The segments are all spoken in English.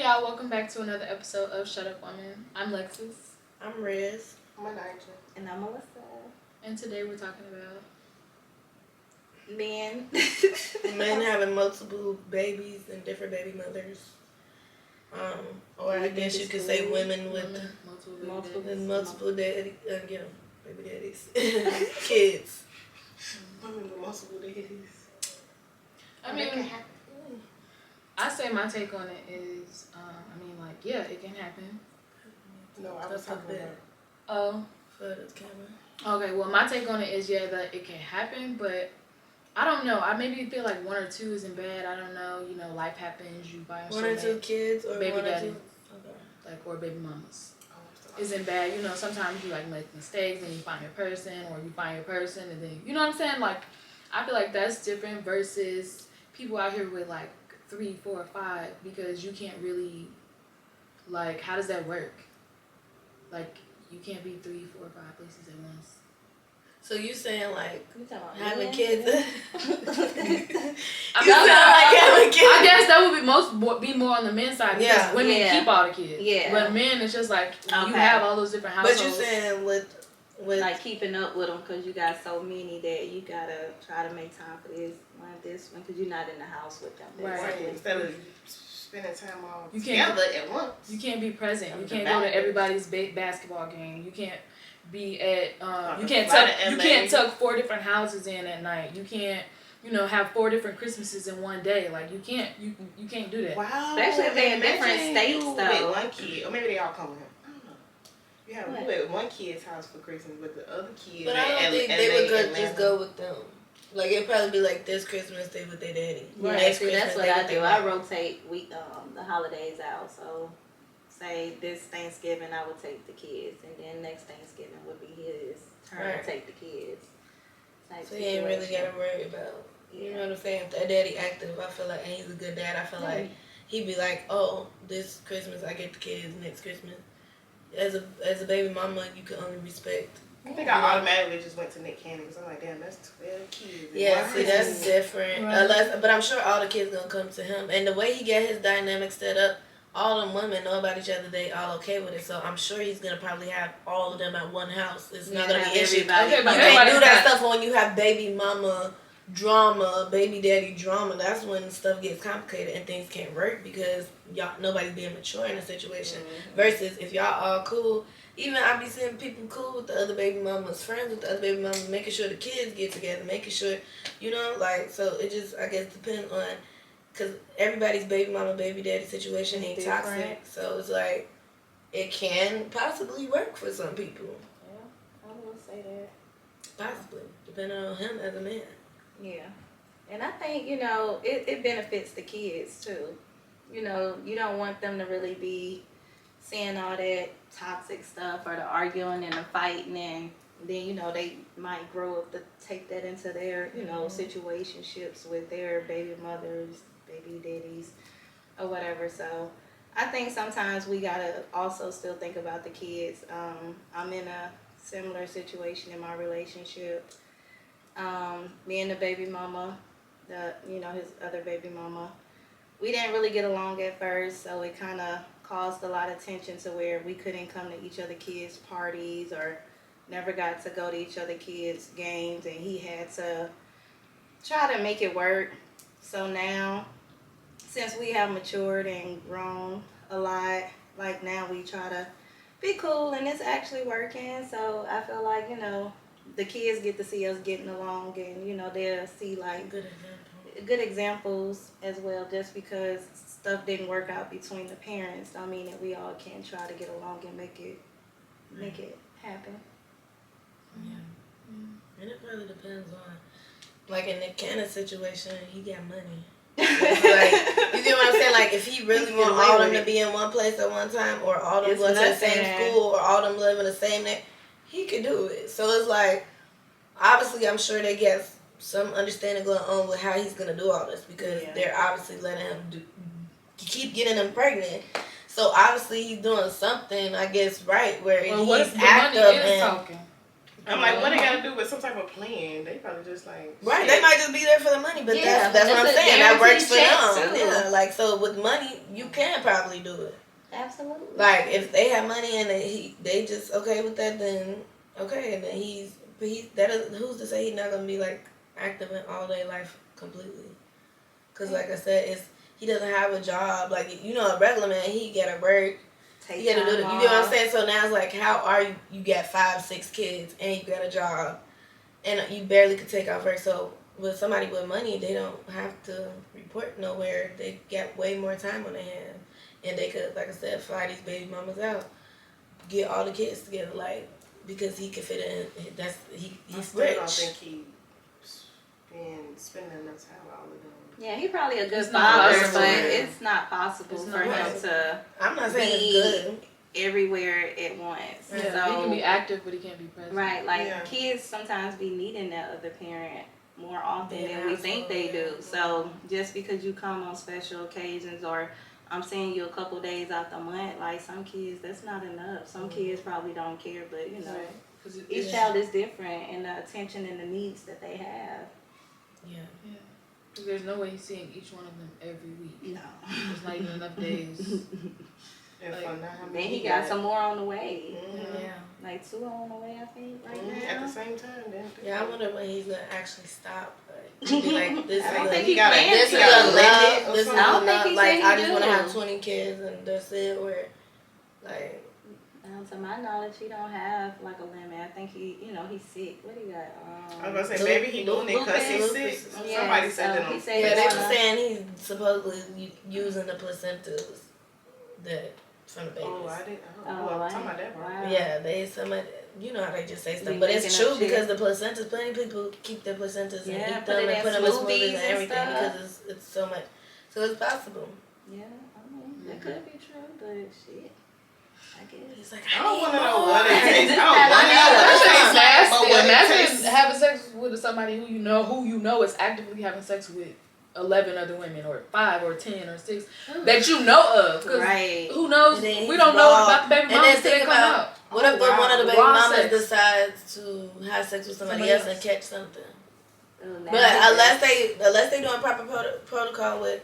Hey y'all, welcome back to another episode of Shut Up Woman. I'm Lexus. I'm Riz. I'm Elijah. And I'm Melissa. And today we're talking about Men. Men having multiple babies and different baby mothers. Or I guess you could say women with multiple daddy, baby daddies, kids. Women with multiple daddies. I mean, I say my take on it is, yeah, it can happen. No, I was talking about. Oh. For the camera. Okay, well, my take on it is, yeah, that it can happen, but I don't know. I maybe feel like one or two isn't bad. I don't know. You know, life happens. You buy one or two kids or baby one daddy. or two? Okay. Like, or baby mamas. Isn't bad. You know, sometimes you like make mistakes and you find your person, or you find your person and then, you know what I'm saying? Like, I feel like that's different versus people out here with like 3, 4, 5, because you can't really, like, how does that work? Like, you can't be 3, 4, 5 places at once. So you saying like having kids? I guess that would be more on the men's side because women keep all the kids. Yeah. But men, it's just like you have all those different households. But you saying with like keeping up with them because you got so many that you gotta try to make time for this one because you're not in the house with them. Right. Instead of spending time all you together at once. You can't be present. You can't go to everybody's basketball game. You can't be at you can't tuck 4 different houses in at night. You can't have 4 different Christmases in one day. Like you can't do that. Wow. Especially if they're in different states though. With one kid, or maybe they all come with him. I don't know. You have one kid's house for Christmas with the other kids. But I don't think they would just go with them. Like it'd probably be like this Christmas they with their daddy. Right. Next See, Christmas that's what I do. I rotate the holidays out. So say this Thanksgiving I would take the kids, and then next Thanksgiving would be his turn to take the kids. So you ain't really gotta worry about. You know what I'm saying? If that daddy active, I feel like, and he's a good dad, I feel like he'd be like, oh, this Christmas I get the kids, next Christmas. As a baby mama, you can only respect. I think I automatically just went to Nick Cannon because I'm like, damn, that's 12 kids. Yeah, see, that's different. Right. But I'm sure all the kids gonna come to him. And the way he get his dynamic set up, all them women know about each other, they all okay with it. So I'm sure he's gonna probably have all of them at one house. It's not gonna be an issue. Okay, but you can't do that stuff when you have baby mama drama, baby daddy drama. That's when stuff gets complicated and things can't work because nobody's being mature in a situation. Versus if y'all all cool, even I be seeing people cool with the other baby mamas, friends with the other baby mamas, making sure the kids get together, making sure, so it just, I guess, depends on, because everybody's baby mama, baby daddy situation ain't toxic. So it's like, it can possibly work for some people. Yeah, I will say that. Possibly, depending on him as a man. Yeah. And I think, it benefits the kids too. You don't want them to really be seeing all that toxic stuff or the arguing and the fighting, and then, they might grow up to take that into their, situationships with their baby mothers, baby daddies, or whatever. So I think sometimes we gotta also still think about the kids. I'm in a similar situation in my relationship. Me and the baby mama, his other baby mama, we didn't really get along at first, so it kind of caused a lot of tension to where we couldn't come to each other kids' parties or never got to go to each other kids' games, and he had to try to make it work. So now, since we have matured and grown a lot, like now we try to be cool, and it's actually working. So I feel like, the kids get to see us getting along, and, they'll see like good examples as well. Just because stuff didn't work out between the parents don't mean that we all can't try to get along and make it happen. Yeah. And it really depends on, like in Nick Cannon's situation, he got money. So like, you get what I'm saying? Like if he really want all them to be in one place at one time, or all them going to the same school, or all them live in the same name, he could do it. So it's like, obviously I'm sure they get some understanding going on with how he's going to do all this, because they're obviously letting him keep getting them pregnant. So obviously he's doing something, I guess, right, where he's active and talking. I'm like, what they gotta do with some type of plan? They probably just like Right, shit. they might just be there for the money, but Yeah, that's what I'm it's a saying. That works for guaranteed them. check, too. Yeah, like so with money, you can probably do it. Absolutely. Like if they have money and they just okay with that, then okay, and then who's to say he's not gonna be like active in all day life completely? Cause like I said, he doesn't have a job. Like a regular man, he gotta work. Take You gotta do it. time You get what I'm off. saying? So now it's like, how are you? You got 5-6 kids and you got a job, and you barely could take off work. So with somebody with money, they don't have to report nowhere. They got way more time on their hand, and they could, like I said, fly these baby mamas out, get all the kids together, like because he could fit in. He's I rich. still don't think he's spending enough time with all of them. Yeah, he's probably a good It's not father, possible. but it's not possible It's for not him possible. to I'm not saying be it's good. everywhere at once. Yeah, So, he can be active, but he can't be present. right, like Yeah. kids sometimes be needing that other parent more often Yeah, than we think they do. absolutely. So just because you come on special occasions or I'm seeing you a couple days out the month, like some kids, that's not enough. Some kids probably don't care, but you know, Right. 'Cause each child is different in the attention and the needs that they have. Yeah. Yeah. 'Cause there's no way he's seeing each one of them every week. No. There's not even enough days. And Like, for now, how Then many he got some more on the way. Mhm. Yeah. Like 2 on the way, I think, right Mhm. now. At the same time, then. Yeah, I wonder when he's gonna actually stop. Like, be like this. I don't is think a- he gotta- plans This to. is got a a limit limit. or This is something? I don't think enough. he Like said I he just want to do. have 20 kids and that's it. Where, like, To my knowledge, he don't have like a limit. I think he's sick. What he got? I was gonna say maybe he doing it because he's Lupus. sick. Yeah, Somebody said so that he on. said yeah, he they were wanna- saying he's supposedly using the placentas that from the babies. Oh, I didn't. Oh, I'm I- talking about that one. wow. Yeah, you know how they just say stuff, Be but it's making true up shit. because the placentas. Plenty of people keep their placentas Yeah, and eat put them it and in put them in smoothies smoothies and and everything stuff. because it's so much. So it's possible. Yeah, I mean, that could be true, but shit, I guess. He's like, I don't want to know more. what it takes. I don't I want to know know, what That it shit's takes. nasty. But what it Imagine takes. having sex with somebody who you know is actively having sex with 11 other women, or 5 or 10 or 6 that you know of. 'Cause Right. who knows? And then We he's don't know raw. about the baby And mamas then till they think come about- out. What if one of the baby Raw mamas sex. decides to have sex with somebody else and catch something? Ooh, now But he unless they doing proper protocol with,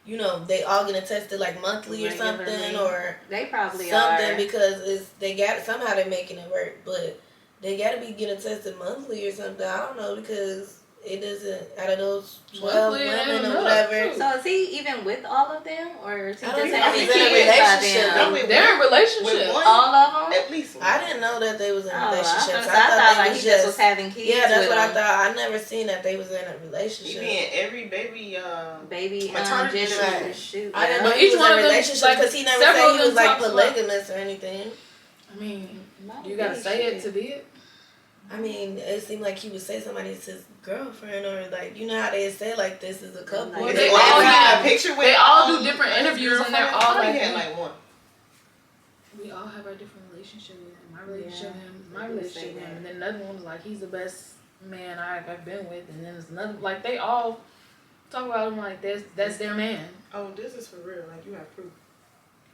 they all getting tested like monthly or something Regularly. or they probably something are. because somehow they're making it work, but they got to be getting tested monthly or something. I don't know because it doesn't out of those 12 Monthly ain't women or enough, whatever. too. So is he even with all of them, or is he I just don't know. having He's in a kids by relationship. them? with They're in with relationships. one, All of them? at least one. I didn't know that they was in Oh, relationships. I thought they like was he just was having kids. yeah, that's with what I them. thought. I never seen that they was in a He relationship. be in every baby. Baby Maternity gender leave. shoot. I didn't yeah. know But he each was one in of a them, relationship like, because he never several said of he them was like talks about- polygamous or anything. I mean, Might you gotta be say it shit. to be it. I mean, it seemed like he would say somebody's his girlfriend or like how they say like this is a couple. Well, they They all all have- a picture with. they all do different interviews and they're girlfriend. all I thought he like- had like one. We all have our different relationship with him. My relationship with him, my they do relationship say with him, that. and then another one's like he's the best man I've been with, and then there's another like they all talk about him like that's their man. Oh, this is for real. Like you have proof.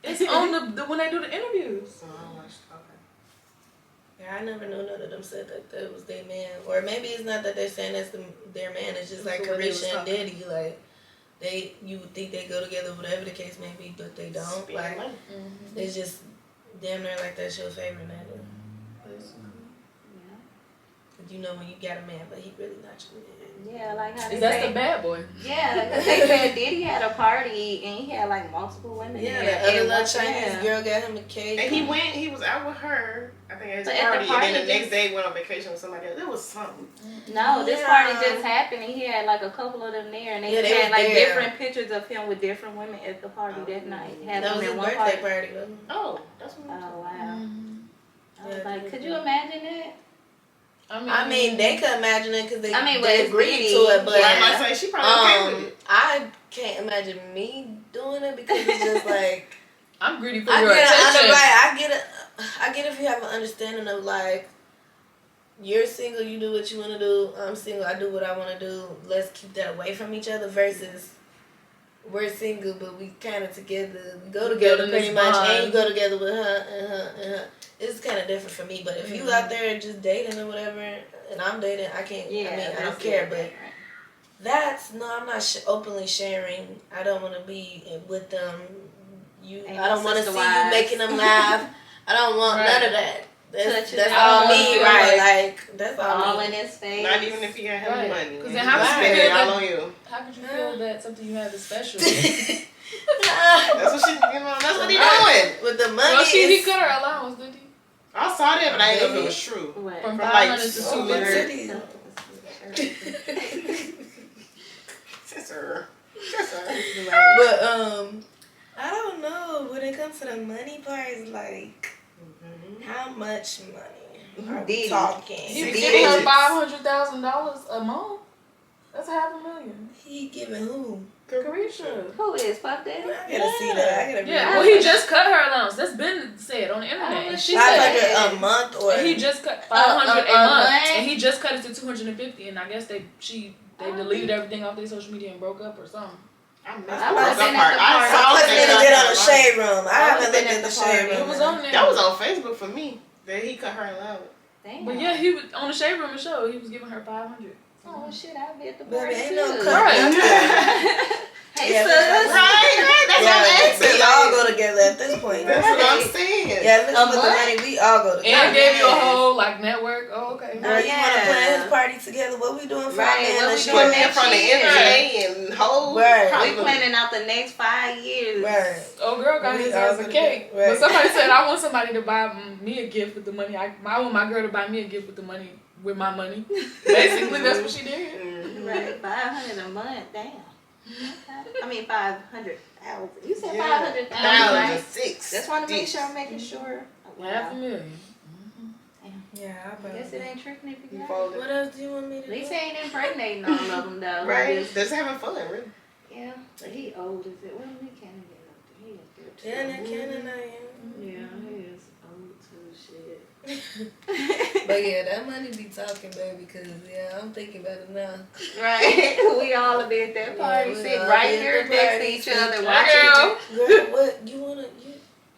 It's on the when they do the interviews. So I watched. Okay. Yeah, I never knew none of them said that was their man, or maybe it's not that they're saying that's their man. It's just like That's what they was Carisha and talking. Diddy, like you would think they go together, whatever the case may be, but they don't. Spend Like money. it's just damn near like that's your favorite nigga. Yeah. When you got a man, but he really not your man. Yeah, like how they Is that say. the bad boy? Yeah, because they said Diddy had a party and he had like multiple women. Yeah, there the other at little one Chinese time. girl got him a cake. And he was out with her, I think at his But at the party, and then the party next day went on vacation with somebody else. It was something. No, this Yeah. party just happened and he had like a couple of them there and they Yeah, they had was like there. different pictures of him with different women at the party that night. Had That them was his in one birthday party. party, wasn't it? Oh, that's what Oh I'm saying. wow. I was Yeah, like, it could was you good. imagine it? I mean, they could imagine it because they, I mean, but they it's agreed Diddy. to it, but Well, I might say she probably okay with it. I can't imagine me doing it because it's just like I'm greedy for I your get it. attention. I get it if you have an understanding of like you're single, you do what you want to do. I'm single, I do what I want to do. Let's keep that away from each other versus we're single, but we kind of together. We go together pretty much, and you go together with her and her and her. It's kind of different for me. But if you out there just dating or whatever, and I'm dating, I can't. Yeah, I mean, I don't care. But I'm not openly sharing. I don't want to be with them. I don't want to see you making them laugh. I don't want none of that. That's all me, right? Like that's all me. in his face. Not even if you got heavy money. Because then how could you feel that? How could you feel that something you have is special? That's what she, that's what he doing with the money. Well, he cut her allowance, didn't he? I saw that, but I didn't know if it was true. What? From like 500 to 200. Sister. But I don't know. When it comes to the money part, it's like how much money are we talking? He was giving her $500,000 a month. That's $500,000. He giving who? Carisha. Who is Puff Daddy? I gotta see that. Well, he just cut her allowance. That's been said on the internet. And she said $500 a month, or he just cut $500 a month, and he just cut it to $250. And I guess they deleted everything off their social media and broke up or something. I wasn't at the party. I wasn't in on the shade room. I haven't looked at the shade room. It was on there. That was on Facebook for me. That he cut her allowance. Damn. But yeah, he was on the shade room show. He was giving her $500. Oh shit, I'll be at the Baby, party ain't too. no cut. Right. Hey, Yeah, sis. Right. That's what I'm asking. We all go together at this point. That's what I'm saying. Yeah, if it's with the money, we all go together. And gave you a whole network. Oh, okay. Girl, you want to plan his party together? What we doing for Right, man? what we Put doing me in next front of year? NJ and whole. Right. We planning out the next 5 years. Right. Oh, girl got his ass a cake. Right. But somebody said, I want somebody to buy me a gift with the money. I want my girl to buy me a gift with the money, with my money. Basically, that's what she did. Mm-hmm. Right, $500 a month. Damn. I mean 500,000. You said Yeah. 500,000, right? $1,006. Just want to make sure I'm making sure. Wow. $500,000. Yeah, I guess it ain't tricking if you You got fold it. What else do you want me to At least do? he ain't impregnating all of them though. Right. Just having fun, really. Yeah, but he old as it. Well, we can't get up to. He up there too. Yeah, that Cannon I am. Yeah, he is old too. Shit. But yeah, that money be talking, baby, because, yeah, I'm thinking about it now. Right. We all be at that party, we sitting all right be at here the next to party, each sitting- other, Girl. watching. Girl, what? You want to...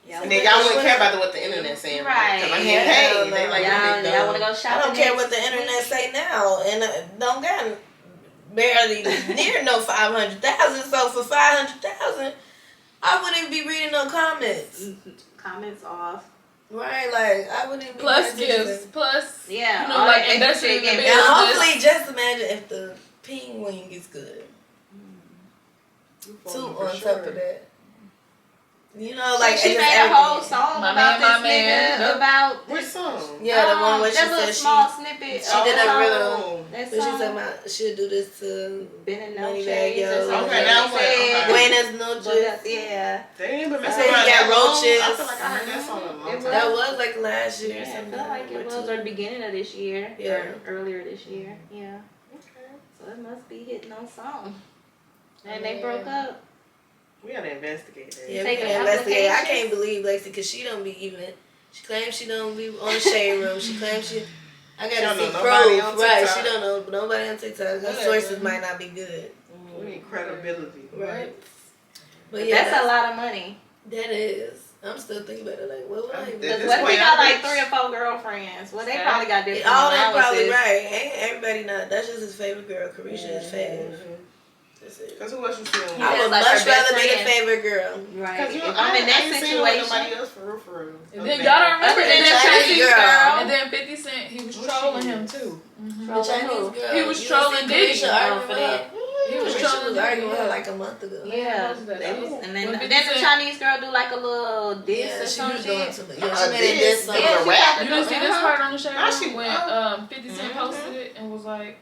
And then y'all wouldn't care about what the internet saying. Right. Because I Yeah, get paid. no, They like, Y'all want to go I shopping? don't care next what the internet week? say now, and don't got barely near no 500,000. So for 500,000, I wouldn't be reading no comments. Comments off. Right, like I wouldn't be Plus paying attention. gifts. Plus, Yeah. you know, all like that investing extra in the shit business. And hopefully, just imagine if the ping wing is good. Two on top of that. You know, like she it just made a whole everything. song My about man, this nigga, about Which this. song? Yeah, the one where she that little said small she snippet. she did a song. real. That But she song. said about she'll do this to Been in Money no Bag, shades yo. or something. Okay, now what? Okay. Buenas But noches. that's, yeah. They ain't been I messing said he around got that long. roaches. I feel like I heard that song a long It time. That was like last year or Yeah, I something. feel like it was or the beginning of this year. Yeah. Or earlier this year. Yeah. Okay. So it must be hitting on song. And they broke up. We gotta investigate that. Yeah, we Take can an investigate. I application. can't believe Lexi because she don't be even. She claims she don't be on the shade room. She claims she. I She gotta don't see know nobody proof. on Right, TikTok. she don't know nobody on TikTok. Her Whatever. sources might not be good. We need credibility. Right. But yeah, That's a lot of money. That is. I'm still thinking about it. Like, what would I even? At Because this what if point, he got I'm like rich. 3 or 4 girlfriends? Well, they Yeah. probably got different All that probably allowances. right. Ain't everybody not? That's just his favorite girl. Carisha is fave. That's it. Because who else you see on Yeah. I would like much her best rather be the friend. favorite girl. Right. Because If I'm in that I ain't seen with situation. nobody else for real. And then y'all don't remember Other than and then the Chinese Chinese girl. And then 50 Cent, he was trolling him too. The Chinese girl. He was you trolling see Diddy. Carisha arguing with her. He was Carisha trolling was arguing with her Diddy, like a month ago. Yeah. They was- And then, When then 50 the Cent- Chinese girl do like a little diss Yeah, or she some was doing shit. too much. Yeah, she made a This diss song. was a rap. You didn't see this part on the show Now she- when 50 Cent posted it and was like,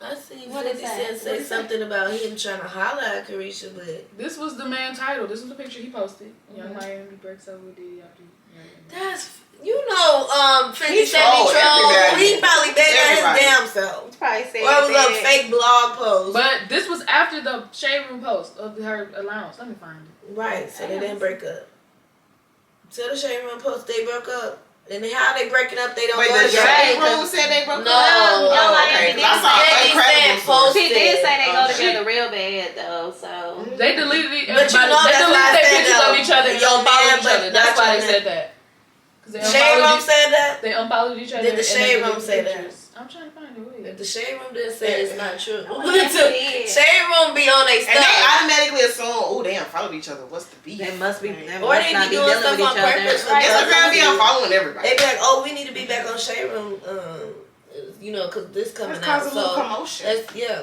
I seen What 50 is that? Cent What say is that? something about him trying to holler at Carisha, but this was the main title. This was the picture he posted. Young Miami breaks up with Diddy after. that's, you know, 50 He Cent be trolled trolled. everybody. He probably bet on his Everybody. damn self. Probably said Or it was a that. fake blog post. But this was after the shade room post of her allowance. Let me find it. Right, so they didn't break up. So the shade room post, they broke up. And how they breaking up? They don't Wait, go the together. Shade Room said they broke No. up? No, okay. they 'Cause I saw did. Incredible Post- She did say they go Oh, together real bad though, so. They deleted it. But you know they that's deleted why I their said pictures though, of each other and your unfollowed man, each but other. That's not why your they man. said that. 'Cause they Shade unfollowed Room said that. They unfollowed each other. Did the and Shade they Room deleted say that? pictures. I'm trying to find it. Wait. If the Shade Room didn't say it's not true. yes, it is. Shade Room be on their And they stuff. automatically assume, oh, they unfollowed each other. What's the beef? They must be. Right. They Or must they not be be doing dealing stuff with on each other. purpose. Right. Instagram be unfollowing everybody. They be like, oh, we need to be back on Shade Room, you know, because this coming Let's out. cause a little So commotion.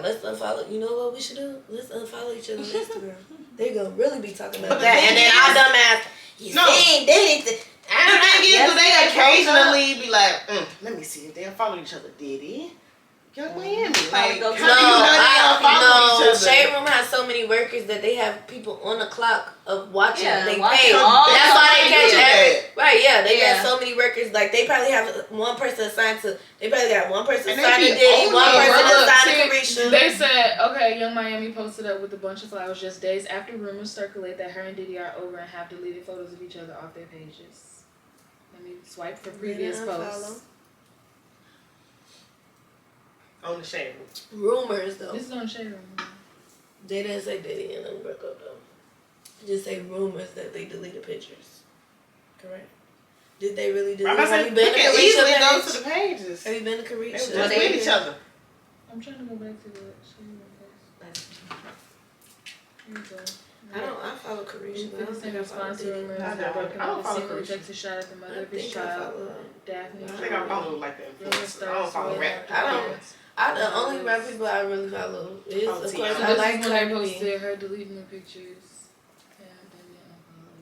let's unfollow. You know what we should do? Let's unfollow each other on Instagram. They gonna really be talking about But the that. thing And then is- our dumb ass, you No. ain't did it. The thing is, Yes, do they they occasionally be like, let me see if they unfollow each other, did he? Young Miami. Like, go how to- do you know they unfollow each no. other? Shade Room has so many workers that they have people on the clock of watching. Yeah, they watching pay. all That's the why they catch people. every. Right, yeah. They Yeah. got so many workers. Like they probably have one person assigned to. They probably got one person And they assigned to be Diddy, owning one it. person Look, assigned to see, Carisha. they said, okay, Young Miami posted up with a bunch of flowers just days after rumors circulate that her and Diddy are over and have deleted photos of each other off their pages. Let me swipe for previous posts. On the Shade Room. Rumors though. This is on Shade Room. They didn't say Diddy and them broke up though. Just say rumors that they deleted pictures. Correct. Did they really delete? I'm about to say, Have you been we to can easily go Carisha to page? the pages. Have you been to They was Carisha? just with each other. I'm trying to go back to the Shade Room post. Here we go. I follow Carisha. but I don't 50 think Cent I follow sponsor Diddy. rumors I that don't. broken I don't up follow secretly Carisha. texted shot at the mother of his think I child, follow her. Daphne. I think I follow like that. I don't follow rap. The only rap people I really follow is, Oh, of T.I. course, So I this like is when they Cardi B. posted her deleting the pictures.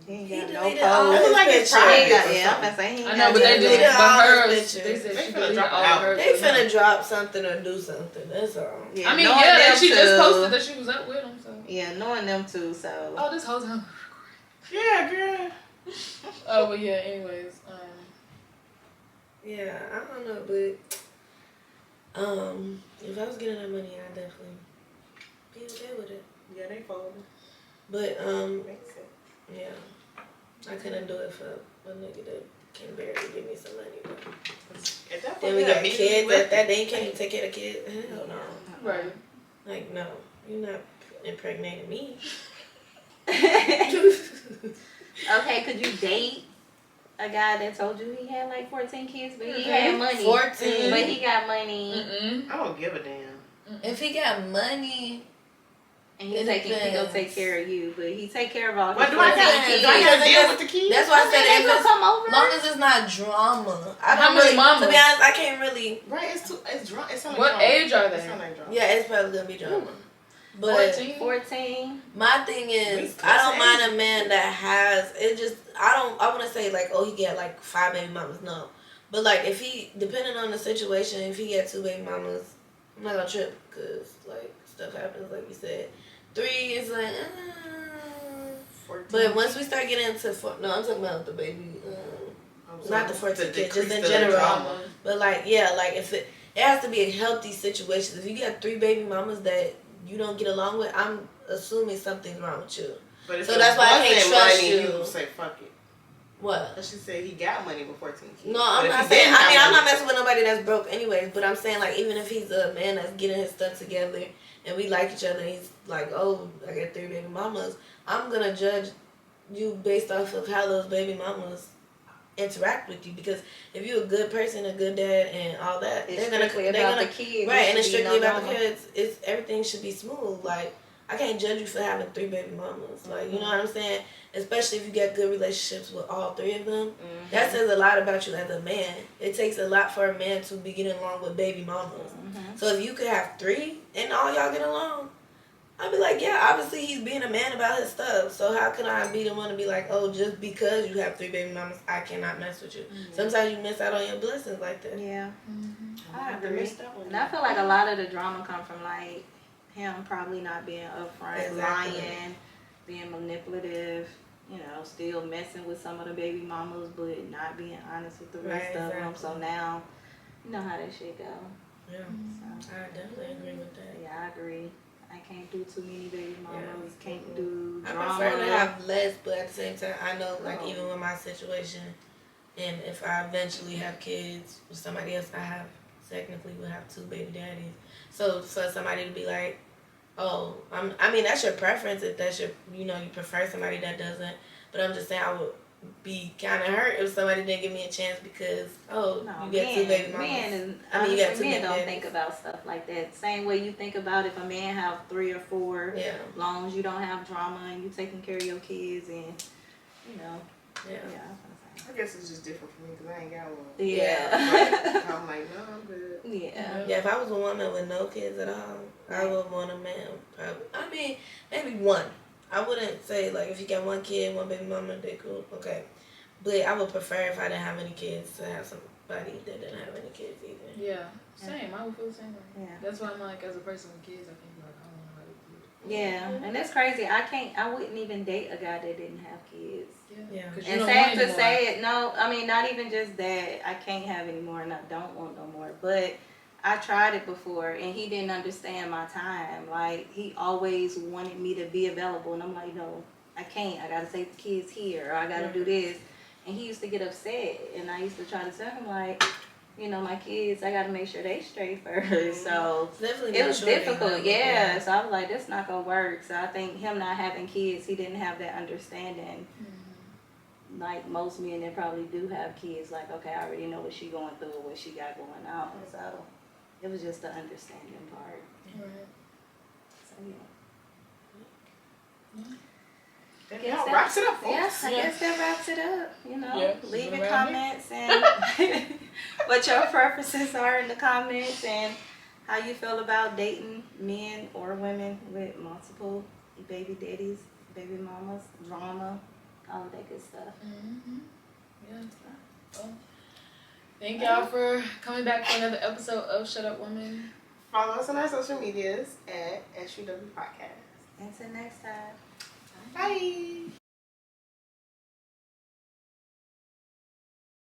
He ain't He got no deleted all post. It his was like pictures. it's private. He ain't got, or yeah, I'm something. gonna say he ain't I know, got but they no deleted, deleted but all his hers, pictures. they said They she finna deleted drop all an of hers. They but finna no. drop something or do something. That's all. Yeah, I mean, knowing yeah, them she just two- posted that she was up with him, so. Yeah, knowing them two, so. Oh, this whole time. Yeah, girl. Oh, but yeah, anyways, Yeah, I don't know, but if I was getting that money, I'd definitely be okay with it. Yeah, they folded. But Makes sense. yeah, I couldn't do it for a nigga that can barely give me some money. But At that point, then we yeah, got immediately kids left at that. They ain't can't even take care of kids. Hell no. right. Like no, you're not impregnating me. Okay, could you date a guy that told you he had like 14 kids, but he had money? 14. But he got money, Mm-mm. I don't give a damn. If he got money, and he It gonna depends. take care of you, but he take care of all his But do I 14 got kids. do I got to deal with the kids? that's why I said They if gonna it's, come over. long as it's not drama. I How don't many really, mamas? to be honest, I can't really. Right, it's drunk. It sound like What drama. age are It they? sound like drama. Yeah, it's probably gonna be drama. But 14? 14. my thing is, We I don't close mind a man that has it. Just I wouldn't say like, oh, he got like 5 baby mamas. No, but like if he, depending on the situation, if he got 2 baby mamas, I'm not gonna trip because like stuff happens, like you said. 3 is like, 14. but once we start getting into no, I'm talking about the baby. Not the 14 kids, just in decrease the general. drama. But like, yeah, like if it has to be a healthy situation. If you got 3 baby mamas that you don't get along with, I'm assuming something's wrong with you. But if So it that's why I can't wasn't trust money, you. would say fuck it. What? But she said he got money with 14 kids. No, I'm But if not he saying. didn't I mean, have I'm not money- messing with nobody that's broke, anyways. But I'm saying like, even if he's a man that's getting his stuff together and we like each other, and he's like, oh, I got 3 baby mamas. I'm gonna judge you based off of how those baby mamas interact with you, because if you're a good person, a good dad, and all that, It's they're gonna strictly about the kids. right, and There it's should be strictly no about the drama. kids. It's everything should be smooth. Like I can't judge you for having 3 baby mamas. Like you know what I'm saying? Especially if you get good relationships with all 3 of them. Mhm. That says a lot about you as a man. It takes a lot for a man to be getting along with baby mamas. Mhm. So if you could have 3 and all y'all get along, I'd be like, yeah, obviously he's being a man about his stuff. So how can I be the one to be like, oh, just because you have 3 baby mamas, I cannot mess with you. Sometimes you miss out on your blessings like that. Yeah, Mm-hmm. I have to agree. miss that one. And I feel like a lot of the drama come from like him probably not being upfront, Exactly. lying, being manipulative. You know, still messing with some of the baby mamas, but not being honest with the rest Right, of them. exactly. So now, you know how that shit go. Yeah, So, I definitely agree with that. yeah, I agree. I can't do too many baby mamas. Yeah. Can't do I drama. prefer to have less, but at the same time, I know, like, Oh. even with my situation, And if I eventually have kids with somebody else, I technically would have 2 baby daddies. So for somebody to be like, oh, I mean, that's your preference if that's your, you prefer somebody that doesn't. But I'm just saying I would be kind of hurt if somebody didn't give me a chance because, you get 2 baby mamas. You got 2 men don't think about stuff like that. Same way you think about if a man have 3 or 4, Yeah. long as you don't have drama and you taking care of your kids and, Yeah. I guess it's just different for me because I ain't got one. Yeah. I'm like, no, I'm good. Yeah. Yeah, if I was a woman with no kids at all, I would want a man. Probably. I mean, maybe one. I wouldn't say, like, if you got 1 kid, 1 baby mama, they cool. Okay. But I would prefer if I didn't have any kids to have somebody that didn't have any kids either. Yeah, same. I would feel the same way. Yeah. That's why I'm like, as a person with kids, I think like I don't want to have kids. Yeah, and that's crazy. I wouldn't even date a guy that didn't have kids. Yeah. You And don't sad want to anymore. say it, no, I mean, not even just that. I can't have any more and I don't want no more. But I tried it before and he didn't understand my time. Like, he always wanted me to be available. And I'm like, no, I can't. I got to take the kids here or I got to do this. And he used to get upset. And I used to try to tell him, like, my kids, I got to make sure they straight first. So Definitely it was difficult, yeah. So I was like, this not going to work. So I think him not having kids, he didn't have that understanding. Like most men that probably do have kids, like, okay, I already know what she going through, what she got going on. So it was just the understanding part. Right. So yeah. That wraps it up, folks. Yeah, I guess that wraps it up. Yeah, Leave your around comments and what your preferences are in the comments and how you feel about dating men or women with multiple baby daddies, baby mamas, drama, all of that good stuff. Yeah. Well, thank y'all for coming back for another episode of Shut Up Woman. Follow us on our social medias at SUW Podcast. Until next time. Bye.